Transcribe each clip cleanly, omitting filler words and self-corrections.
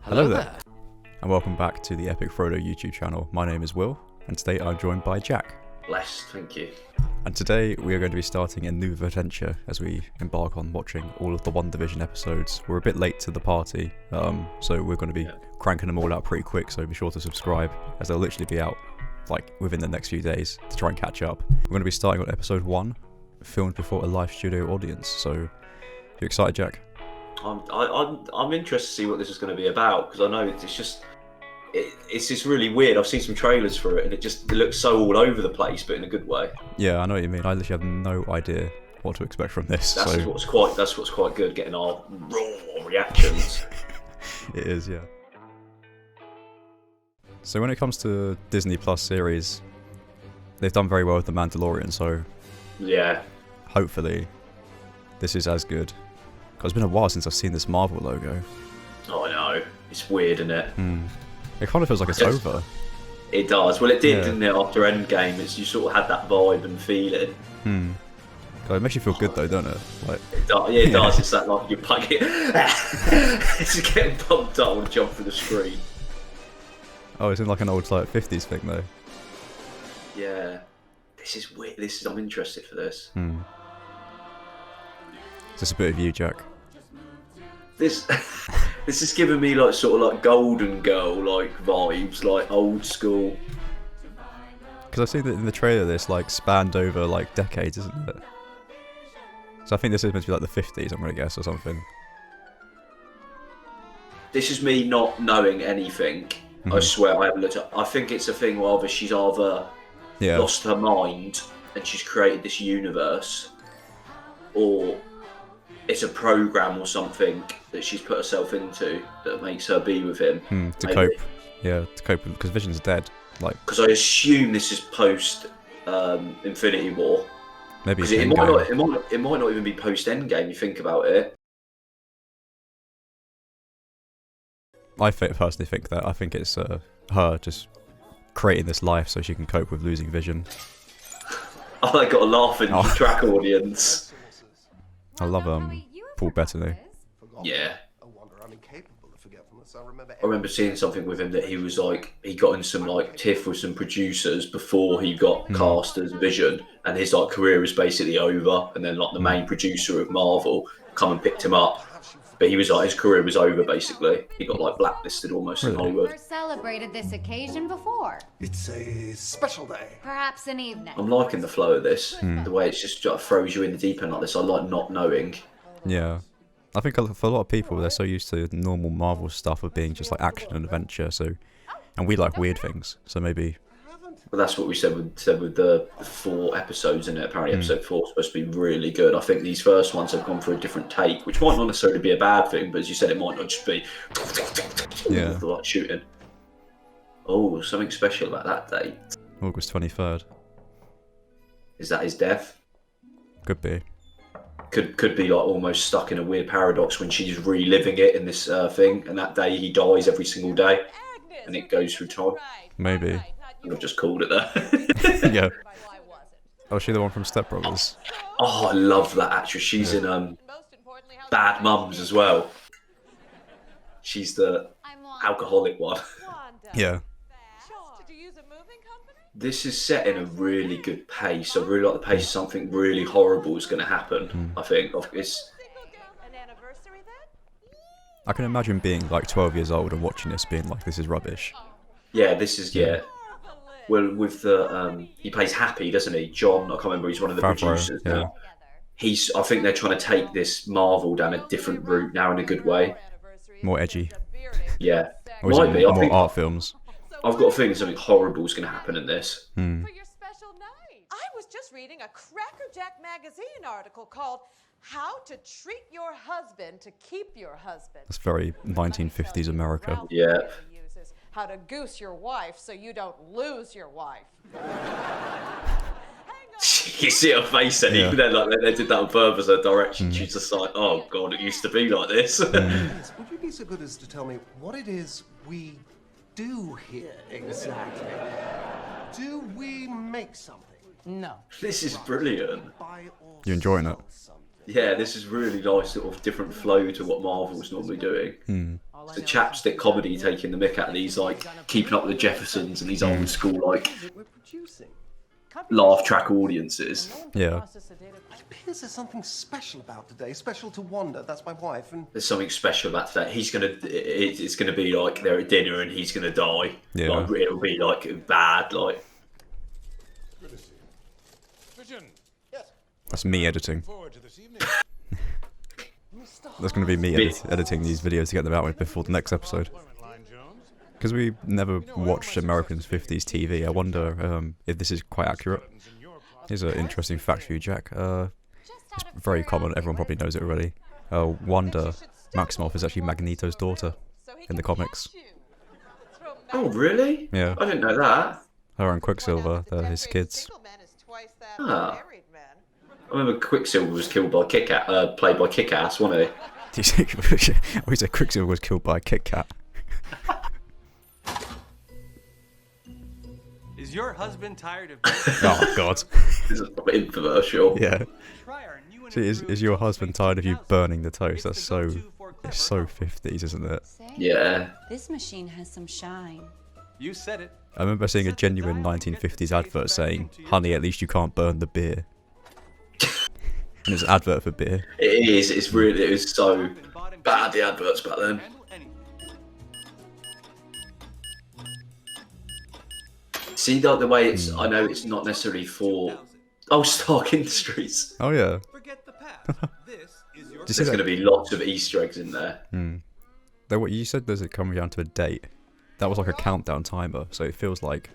Hello there, and welcome back to the Epic Frodo YouTube channel. My name is Will, and today I'm joined by Jack. Blessed, thank you. And today we are going to be starting a new adventure as we embark on watching all of the WandaVision episodes. We're a bit late to the party, so we're going to be cranking them all out pretty quick, so be sure to subscribe, as they'll literally be out like within the next few days to try and catch up. We're going to be starting on episode 1, filmed before a live studio audience, so you excited, Jack? I'm interested to see what this is going to be about, because I know it's just really weird. I've seen some trailers for it and it looks so all over the place, but in a good way. Yeah, I know what you mean. I literally have no idea what to expect from this. That's what's quite good, getting our raw reactions. It is, yeah. So when it comes to Disney Plus series, they've done very well with The Mandalorian, so yeah, hopefully this is as good. It's been a while since I've seen this Marvel logo. Oh, I know. It's weird, isn't it? It kind of feels like it's over. It does. Well, it did, didn't it? After Endgame, you sort of had that vibe and feeling. It makes you feel good though, don't it? Like, it does. It's that like you plug it. It's just getting pumped up and jump through the screen. Oh, it's in like an old like 50s thing though. Yeah. This is weird. I'm interested for this. Just a bit of you, Jack. This is giving me like sort of like Golden Girl like vibes, like old school. Because I've seen that in the trailer this like spanned over like decades, isn't it? So I think this is meant to be like the 50s, I'm gonna guess, or something. This is me not knowing anything. I swear I haven't looked up. I think it's a thing where she's either lost her mind and she's created this universe, or it's a program or something that she's put herself into that makes her be with him. To cope. Yeah, to cope with, because Vision's dead. Like, because I assume this is post Infinity War. Maybe it might not even be post Endgame. You think about it. I personally think that. I think it's her just creating this life so she can cope with losing Vision. Oh, I got a laughing track audience. I love Paul Bettany. Yeah. I remember seeing something with him that he was like, he got in some like tiff with some producers before he got cast as Vision, and his like career was basically over. And then like the main producer of Marvel come and picked him up, but he was like, his career was over basically. He got like blacklisted almost in Hollywood. Never celebrated this occasion before. It's a special day. Perhaps an evening. I'm liking the flow of this, the way it's just throws you in the deep end like this. I like not knowing. Yeah. I think for a lot of people, they're so used to normal Marvel stuff of being just like action and adventure, and we like weird things, so maybe. Well, that's what we said with the 4 episodes in it. Apparently episode 4 is supposed to be really good. I think these first ones have gone for a different take, which might not necessarily be a bad thing, but as you said, it might not just be like shooting. Oh, something special about that date. August 23rd. Is that his death? Could be. Could be like almost stuck in a weird paradox when she's reliving it in this thing, and that day he dies every single day, and it goes through time. Maybe. I've just called it there. Yeah. Oh, is she the one from Step Brothers? Oh, I love that actress. She's in Bad Mums as well. She's the alcoholic one. Yeah. This is set in a really good pace. I really like the pace. Something really horrible is going to happen. I think I can imagine being like 12 years old and watching this, being like, "This is rubbish." Yeah, this is Well, with the he plays Happy, doesn't he? John, I can't remember. He's one of the producers now. I think they're trying to take this Marvel down a different route now in a good way. More edgy. Yeah, Or is it more art films? I've got a feeling something horrible is going to happen in this. For your special night. I was just reading a Crackerjack magazine article called "How to Treat Your Husband to Keep Your Husband." That's very 1950s America. Yeah. How to goose your wife so you don't lose your wife. You see her face, and even then, like they did that on purpose. Her direction, she's just like, "Oh God, it used to be like this." Would you be so good as to tell me what it is we do here exactly? Do we make something? No. This is brilliant. You enjoying it? Yeah, this is really nice, sort of different flow to what Marvel's normally doing. It's a chapstick comedy taking the mick out of these, like, Keeping Up with the Jeffersons and these old school, like, laugh track audiences. Yeah. It appears there's something special about today, special to Wanda, that's my wife, and... There's something special about today. It's gonna be like they're at dinner and he's gonna die. Yeah. Like, it'll be, like, bad, like... That's me editing. That's going to be me editing these videos to get them out before the next episode. Because we never watched American 50s TV, I wonder if this is quite accurate. Here's an interesting fact for you, Jack. It's very common, everyone probably knows it already. Wanda Maximoff is actually Magneto's daughter in the comics. Oh, really? Yeah. I didn't know that. Her and Quicksilver, they're his kids. Ah. I remember Quicksilver was killed by played by Kick-Ass, wasn't he? We said Quicksilver was killed by a Kit Kat. Is your husband tired of... Oh, God. This is an infomercial. Yeah. See, is your husband tired of you burning the toast? That's so... It's so 50s, isn't it? Yeah. This machine has some shine. You said it. I remember seeing a genuine 1950s advert saying, "Honey, at least you can't burn the beer." And it's an advert for beer. It is. It was so bad, the adverts back then. See, the way it's... I know it's not necessarily for... Oh, Stark Industries. Oh, yeah. There's going to be lots of Easter eggs in there. Though what you said, does it come down to a date? That was like a countdown timer, so it feels like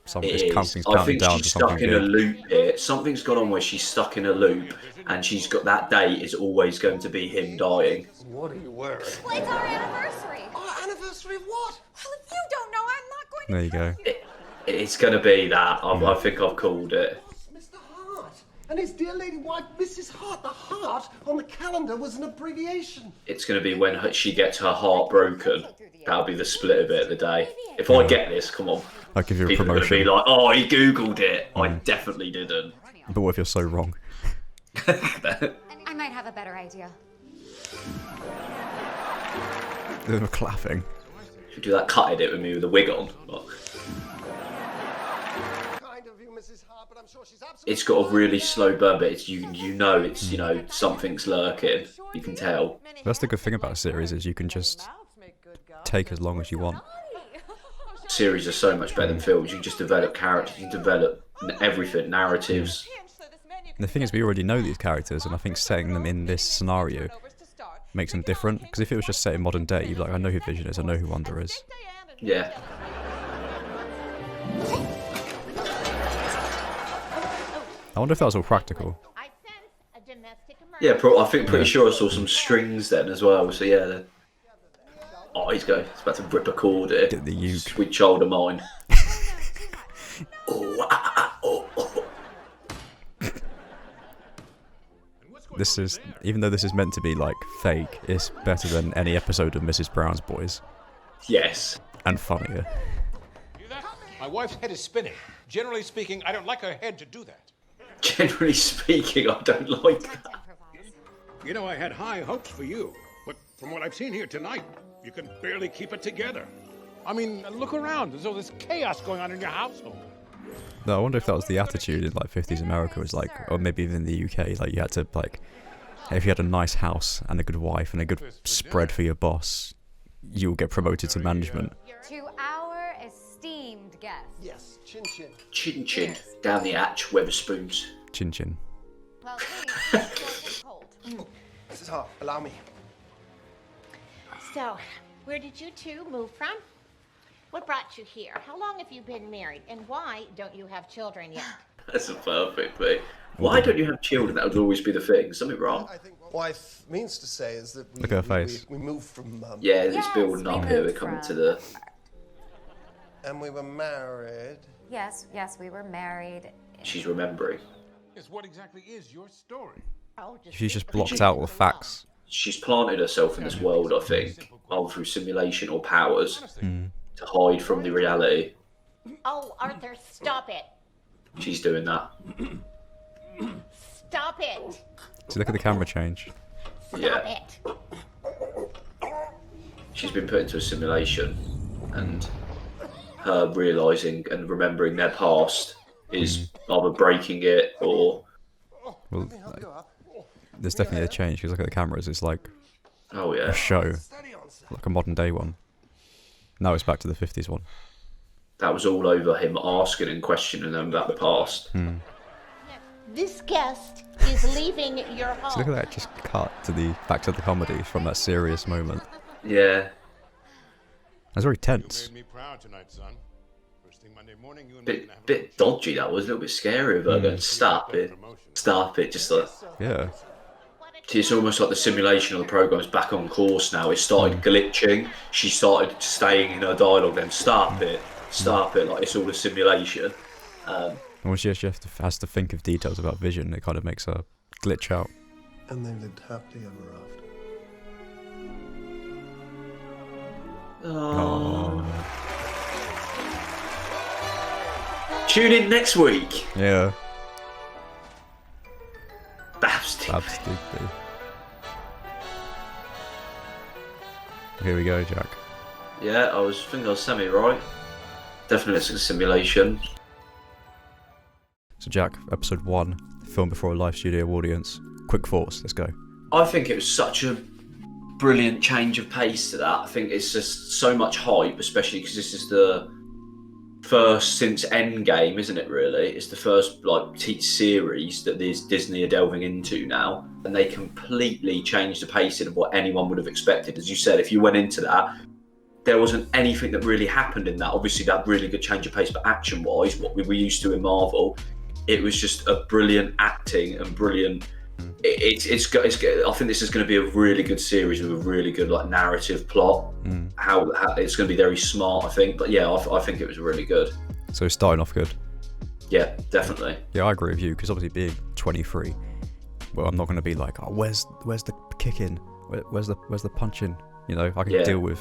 something's counting I think down she's to something stuck in a loop here. Something's gone on where she's stuck in a loop, and she's got that date is always going to be him dying. What are you wearing? Well, it's our anniversary. Our anniversary of what? Well, if you don't know, I'm not going to. There you go. It's going to be that. I think I've called it. Mr. Hart. And his dear lady wife, Mrs. Hart. The Hart on the calendar was an abbreviation. It's going to be when she gets her heart broken. That'll be the split of it of the day. If I get this, come on. I'll give you a People are going to promotion. be like, oh, he Googled it. I definitely didn't. But what if you're so wrong? I might have a better idea. They were clapping. Should do that cut edit with me with a wig on. It's got a really slow burn, but it's you know it's something's lurking. You can tell. That's the good thing about a series is you can just take as long as you want. Series are so much better than films. You can just develop characters, you can develop everything, narratives. And the thing is, we already know these characters, and I think setting them in this scenario makes them different. Because if it was just set in modern day, you'd be like, I know who Vision is, I know who Wanda is. Yeah. I wonder if that was all practical. Yeah, I think pretty sure I saw some strings then as well. So yeah. Oh, he's about to rip a chord here. Get the uke. Sweet child of mine. This is, even though this is meant to be like fake, it's better than any episode of Mrs. Brown's Boys. Yes. And funnier. My wife's head is spinning. Generally speaking, I don't like her head to do that. Generally speaking, I don't like that. You know, I had high hopes for you, but from what I've seen here tonight, you can barely keep it together. I mean, look around. There's all this chaos going on in your household. No, I wonder if that was the attitude in like 50s America, was like, or maybe even the UK, like you had to like, if you had a nice house and a good wife and a good spread for your boss, you'll get promoted to management. To our esteemed guest. Yes, chin chin. Chin chin. Down the hatch, Weatherspoons. Chin chin. Well, please, cold. Mrs. Hart, allow me. So, where did you two move from? What brought you here? How long have you been married? And why don't you have children yet? That's a perfect thing. Why don't you have children? That would always be the thing. Something wrong. I think what wife means to say is that Look at her face. we moved from... Yeah, it's building up here. We're coming to the... And we were married. Yes, we were married. She's remembering. Yes, what exactly is your story? She's just blocked out all the facts. She's planted herself in this world, I think, either through simulation or powers, to hide from the reality. Oh, Arthur, stop it. She's doing that. Stop it. So look at the camera change. Stop Yeah. it. she's been put into a simulation, and her realising and remembering their past is either breaking it or... Well, there's definitely a change, because look at the cameras, it's like a show, like a modern day one. Now it's back to the 50s one. That was all over him asking and questioning them about the past. This guest is leaving your home. So look at that, just cut to back to the comedy from that serious moment. Yeah. That's very tense. You made me proud tonight, son. First thing Monday morning, you and Bit dodgy, that was. A little bit scary of her going, stop it, just like... Yeah. It's almost like the simulation of the program's back on course now. It started glitching. She started staying in her dialogue. Then stop it. Like it's all a simulation. And when she actually has to think of details about Vision, it kind of makes her glitch out. And they lived happily ever after. Oh. Tune in next week. Yeah. Babs Digby. Here we go, Jack. Yeah, I think I was semi-right. Definitely it's a simulation. So Jack, episode 1, filmed before a live studio audience. Quick thoughts, let's go. I think it was such a brilliant change of pace to that. I think it's just so much hype, especially because this is the first since Endgame, isn't it really? It's the first series that Disney are delving into now. And they completely changed the pacing of what anyone would have expected. As you said, if you went into that, there wasn't anything that really happened in that. Obviously that really good change of pace, but action-wise, what we were used to in Marvel, it was just a brilliant acting and brilliant... I think this is going to be a really good series with a really good narrative plot. How it's going to be very smart, I think. But yeah, I think it was really good. So starting off good. Yeah, definitely. Yeah, I agree with you, because obviously being 23, well, I'm not going to be like, oh, where's the kicking? Where's the punching? You know, I can deal with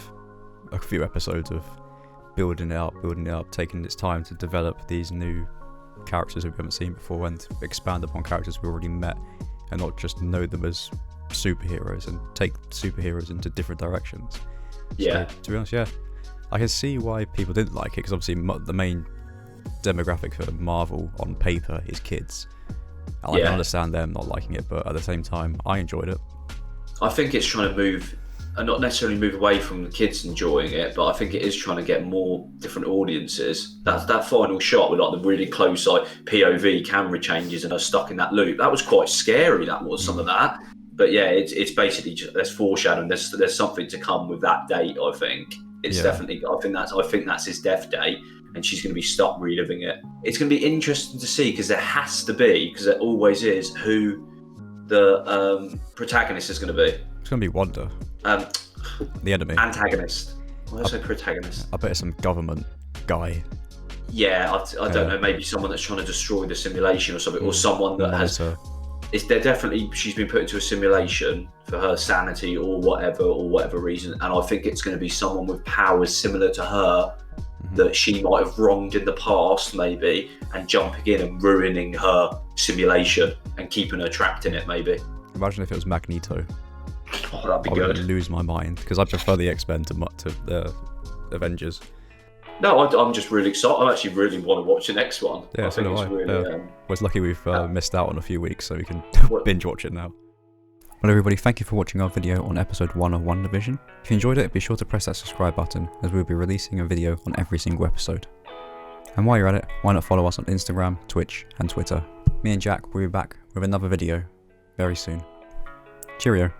a few episodes of building it up, taking its time to develop these new characters we haven't seen before and expand upon characters we already met, and not just know them as superheroes and take superheroes into different directions. Yeah. So, to be honest, yeah, I can see why people didn't like it, because obviously the main demographic for Marvel on paper is kids. And I can understand them not liking it, but at the same time, I enjoyed it. I think it's trying to move, and not necessarily move away from the kids enjoying it, but I think it is trying to get more different audiences. That final shot with the really close POV camera changes and her stuck in that loop, that was quite scary. That was some of that. But yeah, it's basically just there's foreshadowing. There's something to come with that date. I think it's definitely. I think that's his death date, and she's going to be stuck reliving it. It's going to be interesting to see, because there has to be, because there always is, who the protagonist is going to be. It's going to be Wanda. The enemy. Antagonist. Why did I say protagonist? I bet it's some government guy. Yeah, I don't know. Maybe someone that's trying to destroy the simulation or something, or someone that has. They're definitely. She's been put into a simulation for her sanity or whatever reason, and I think it's going to be someone with powers similar to her that she might have wronged in the past, maybe, and jumping in and ruining her simulation and keeping her trapped in it, maybe. Imagine if it was Magneto. Oh, that'd be good. I would lose my mind, because I prefer the X-Men to the Avengers. No, I'm just really excited. I actually really want to watch the next one. Yeah, I think it's really. Well, it's lucky we've missed out on a few weeks, so we can binge watch it now. Well, everybody, thank you for watching our video on episode 1 of WandaVision. If you enjoyed it, be sure to press that subscribe button, as we'll be releasing a video on every single episode. And while you're at it, why not follow us on Instagram, Twitch, and Twitter. Me and Jack will be back with another video very soon. Cheerio.